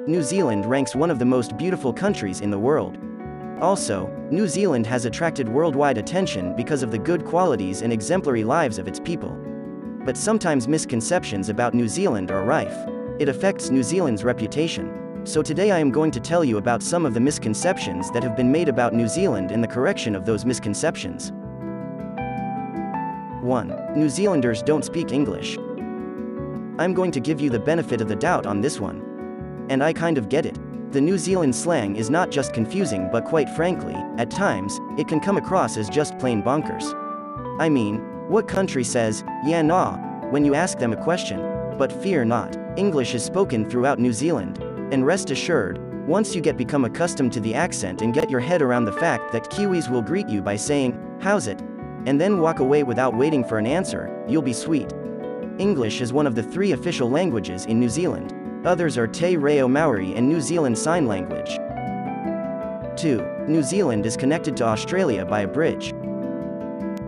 New Zealand ranks one of the most beautiful countries in the world. Also, New Zealand has attracted worldwide attention because of the good qualities and exemplary lives of its people. But sometimes misconceptions about New Zealand are rife. It affects New Zealand's reputation. So today I am going to tell you about some of the misconceptions that have been made about New Zealand and the correction of those misconceptions. 1. New Zealanders don't speak English. I'm going to give you the benefit of the doubt on this one. And I kind of get it. The New Zealand slang is not just confusing but quite frankly, at times, it can come across as just plain bonkers. I mean, what country says, yeah nah, when you ask them a question? But fear not, English is spoken throughout New Zealand. And rest assured, once you become accustomed to the accent and get your head around the fact that Kiwis will greet you by saying, how's it? And then walk away without waiting for an answer, you'll be sweet. English is one of the 3 official languages in New Zealand. Others are Te Reo Maori and New Zealand Sign Language. 2. New Zealand is connected to Australia by a bridge.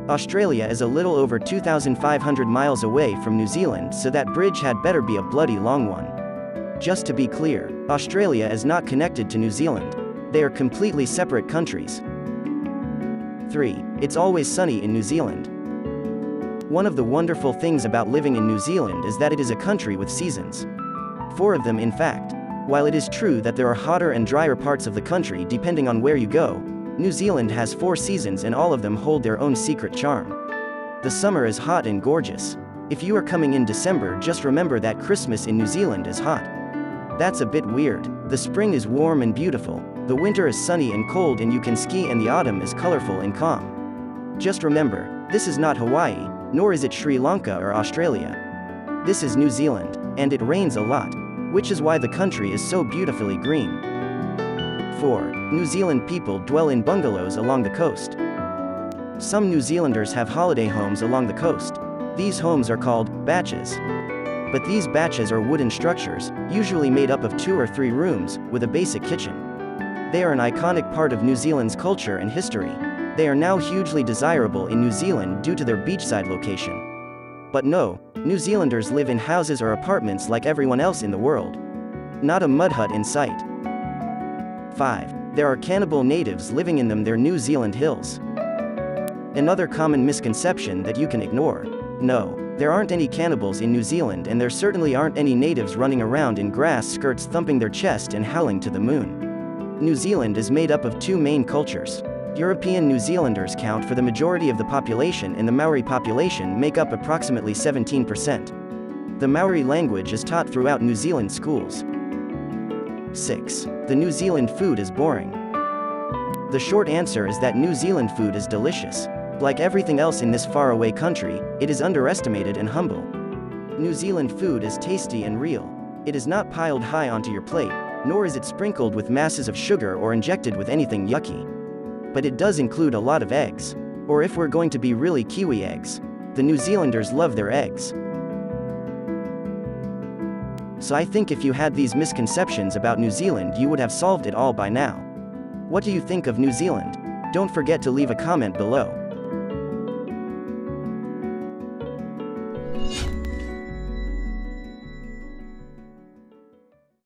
Australia is a little over 2,500 miles away from New Zealand, so that bridge had better be a bloody long one. Just to be clear, Australia is not connected to New Zealand. They are completely separate countries. 3. It's always sunny in New Zealand. One of the wonderful things about living in New Zealand is that it is a country with seasons. 4 of them in fact. While it is true that there are hotter and drier parts of the country depending on where you go, New Zealand has 4 seasons and all of them hold their own secret charm. The summer is hot and gorgeous. If you are coming in December, just remember that Christmas in New Zealand is hot. That's a bit weird. The spring is warm and beautiful, the winter is sunny and cold and you can ski, and the autumn is colorful and calm. Just remember, this is not Hawaii, nor is it Sri Lanka or Australia. This is New Zealand, and it rains a lot, which is why the country is so beautifully green. 4. New Zealand people dwell in bungalows along the coast. Some New Zealanders have holiday homes along the coast. These homes are called batches. But these batches are wooden structures, usually made up of 2 or 3 rooms, with a basic kitchen. They are an iconic part of New Zealand's culture and history. They are now hugely desirable in New Zealand due to their beachside location. But no, New Zealanders live in houses or apartments like everyone else in the world. Not a mud hut in sight. 5. There are cannibal natives living in their New Zealand hills. Another common misconception that you can ignore. No, there aren't any cannibals in New Zealand, and there certainly aren't any natives running around in grass skirts thumping their chest and howling to the moon. New Zealand is made up of 2 main cultures. European New Zealanders count for the majority of the population, and the Maori population make up approximately 17%. The Maori language is taught throughout New Zealand schools. 6. The New Zealand food is boring. The short answer is that New Zealand food is delicious. Like everything else in this faraway country, it is underestimated and humble. New Zealand food is tasty and real. It is not piled high onto your plate, nor is it sprinkled with masses of sugar or injected with anything yucky. But it does include a lot of eggs. Or if we're going to be really Kiwi, eggs. The New Zealanders love their eggs. So I think if you had these misconceptions about New Zealand, you would have solved it all by now. What do you think of New Zealand? Don't forget to leave a comment below.